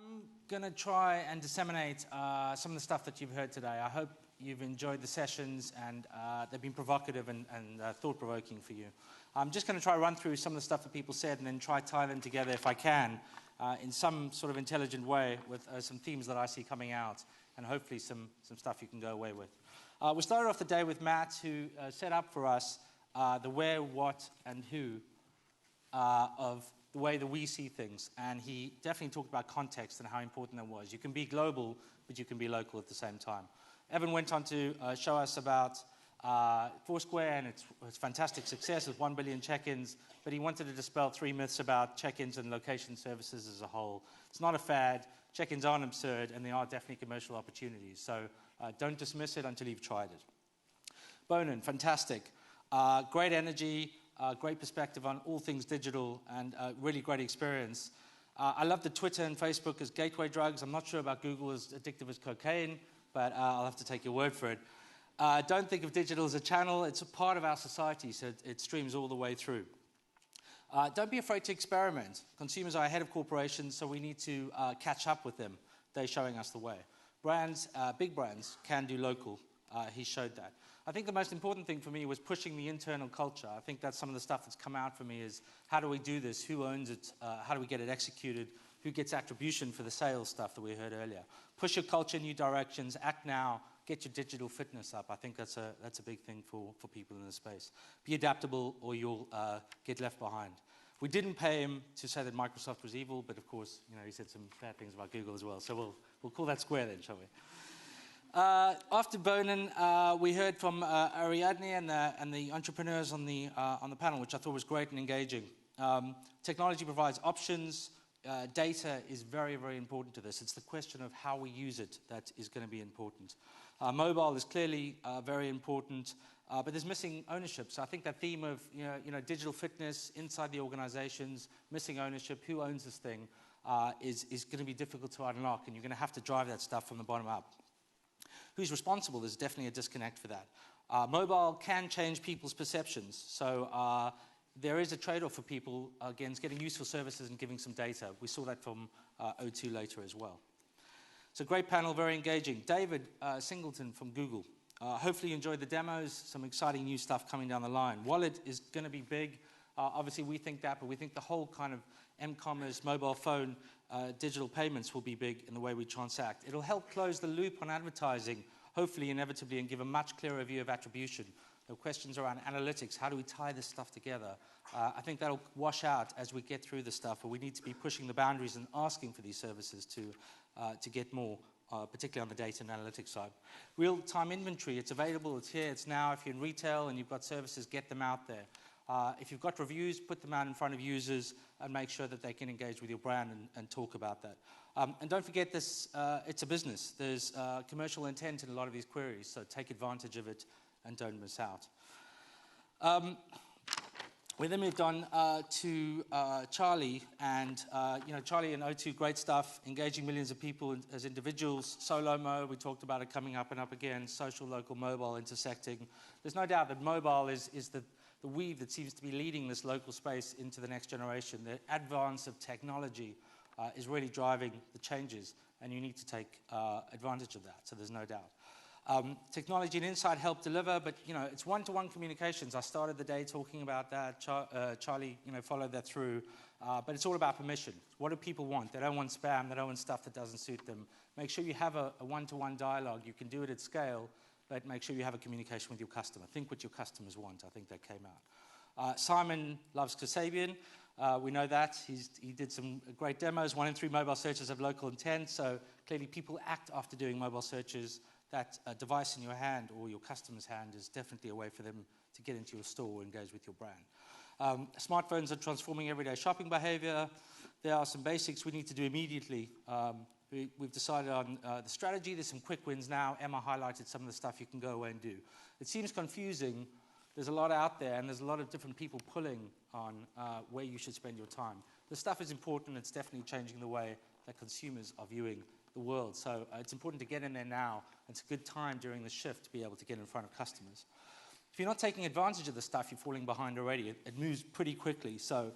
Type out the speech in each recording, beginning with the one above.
I'm going to try and disseminate some of the stuff that you've heard today. I hope you've enjoyed the sessions and they've been provocative and thought-provoking for you. I'm just going to try to run through some of the stuff that people said and then try to tie them together if I can in some sort of intelligent way with some themes that I see coming out and hopefully some stuff you can go away with. We started off the day with Matt, who set up for us the where, what, and who of the way that we see things. And he definitely talked about context and how important that was. You can be global, but you can be local at the same time. Evan went on to show us about Foursquare and its fantastic success with 1 billion check-ins, but he wanted to dispel 3 myths about check-ins and location services as a whole. It's not a fad. Check-ins aren't absurd, and they are definitely commercial opportunities. So don't dismiss it until you've tried it. Bonan, fantastic. Great energy, great perspective on all things digital, and really great experience. I love the Twitter and Facebook as gateway drugs. I'm not sure about Google as addictive as cocaine, but I'll have to take your word for it. Don't think of digital as a channel. It's a part of our society, so it streams all the way through. Don't be afraid to experiment. Consumers are ahead of corporations, so we need to catch up with them. They're showing us the way. Brands, big brands, can do local. He showed that. I think the most important thing for me was pushing the internal culture. I think that's some of the stuff that's come out for me is how do we do this? Who owns it? How do we get it executed? Who gets attribution for the sales stuff that we heard earlier? Push your culture in new directions. Act now. Get your digital fitness up. I think that's a big thing for people in the space. Be adaptable or you'll get left behind. We didn't pay him to say that Microsoft was evil, but of course, he said some bad things about Google as well. So we'll call that square then, shall we? After Bonan, we heard from Ariadne and the entrepreneurs on the panel, which I thought was great and engaging. Technology provides options. Data is very, very important to this. It's the question of how we use it that is going to be important. Mobile is clearly very important, but there's missing ownership. So I think that theme of digital fitness inside the organizations, missing ownership, who owns this thing, is going to be difficult to unlock, and you're going to have to drive that stuff from the bottom up. Who's responsible? There's definitely a disconnect for that. Mobile can change people's perceptions. So there is a trade-off for people against getting useful services and giving some data. We saw that from O2 later as well. So great panel, very engaging. David Singleton from Google. Hopefully you enjoyed the demos, some exciting new stuff coming down the line. Wallet is going to be big. Obviously we think that, but we think the whole kind of m-commerce, mobile phone, digital payments will be big in the way we transact. It'll help close the loop on advertising, hopefully inevitably, and give a much clearer view of attribution. There are questions around analytics. How do we tie this stuff together? I think that'll wash out as we get through the stuff, but we need to be pushing the boundaries and asking for these services to get more, particularly on the data and analytics side. Real-time inventory, it's available, it's here, it's now. If you're in retail and you've got services, get them out there. If you've got reviews, put them out in front of users and make sure that they can engage with your brand and talk about that. And don't forget this, it's a business. There's commercial intent in a lot of these queries, so take advantage of it and don't miss out. We then moved on to Charlie, and Charlie and O2, great stuff, engaging millions of people as individuals. Solo-mo, we talked about it coming up and up again, social, local, mobile intersecting. There's no doubt that mobile is the weave that seems to be leading this local space into the next generation. The advance of technology is really driving the changes, and you need to take advantage of that, so there's no doubt. Technology and insight help deliver, but it's one-to-one communications. I started the day talking about that. Charlie followed that through, but it's all about permission. What do people want? They don't want spam. They don't want stuff that doesn't suit them. Make sure you have a one-to-one dialogue. You can do it at scale, but make sure you have a communication with your customer. Think what your customers want. I think that came out. Simon loves Kasabian. We know that. He did some great demos. 1 in 3 mobile searches have local intent, so clearly people act after doing mobile searches. That device in your hand or your customer's hand is definitely a way for them to get into your store or engage with your brand. Smartphones are transforming everyday shopping behavior. There are some basics we need to do immediately. We've decided on the strategy. There's some quick wins now. Emma highlighted some of the stuff you can go away and do. It seems confusing. There's a lot out there, and there's a lot of different people pulling on where you should spend your time. The stuff is important. It's definitely changing the way that consumers are viewing the world. So it's important to get in there now. It's a good time during the shift to be able to get in front of customers. If you're not taking advantage of the stuff, you're falling behind already. It moves pretty quickly. So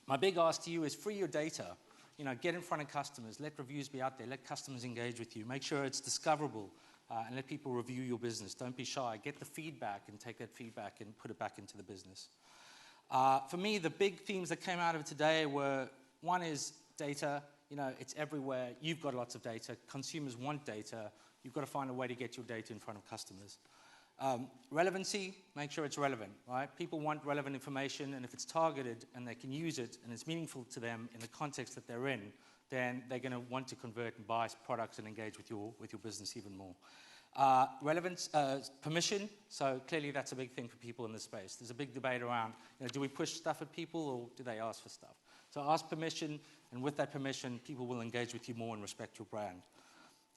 my big ask to you is free your data. get in front of customers, let reviews be out there, let customers engage with you, make sure it's discoverable, and let people review your business. Don't be shy. Get the feedback and take that feedback and put it back into the business. For me, the big themes that came out of today were, one is data. It's everywhere. You've got lots of data. Consumers want data. You've got to find a way to get your data in front of customers. Relevancy, make sure it's relevant, right? People want relevant information, and if it's targeted and they can use it and it's meaningful to them in the context that they're in, then they're going to want to convert and buy products and engage with your business even more. Relevance, permission. So clearly that's a big thing for people in this space. There's a big debate around, do we push stuff at people or do they ask for stuff? So ask permission, and with that permission, people will engage with you more and respect your brand.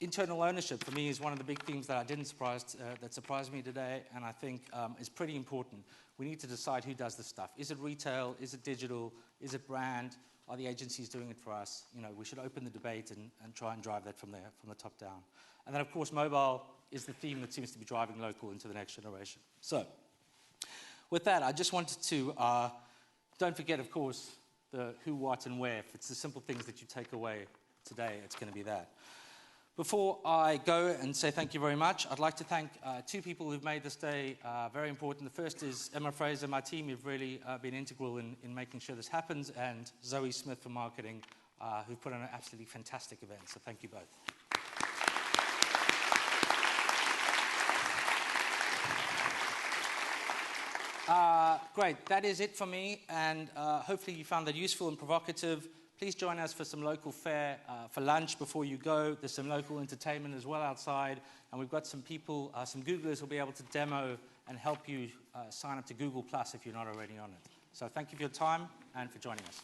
Internal ownership, for me, is one of the big themes that that surprised me today, and I think is pretty important. We need to decide who does this stuff. Is it retail? Is it digital? Is it brand? Are the agencies doing it for us? We should open the debate and try and drive that from the top down. And then, of course, mobile is the theme that seems to be driving local into the next generation. So, with that, I just wanted to, don't forget, of course, the who, what, and where. If it's the simple things that you take away today, it's going to be that. Before I go and say thank you very much, I'd like to thank two people who've made this day very important. The first is Emma Fraser, my team, who've really been integral in making sure this happens, and Zoe Smith for marketing, who've put on an absolutely fantastic event. So thank you both. Great, that is it for me, and hopefully you found that useful and provocative. Please join us for some local fare for lunch before you go. There's some local entertainment as well outside, and we've got some people, some Googlers who'll be able to demo and help you sign up to Google Plus if you're not already on it. So thank you for your time and for joining us.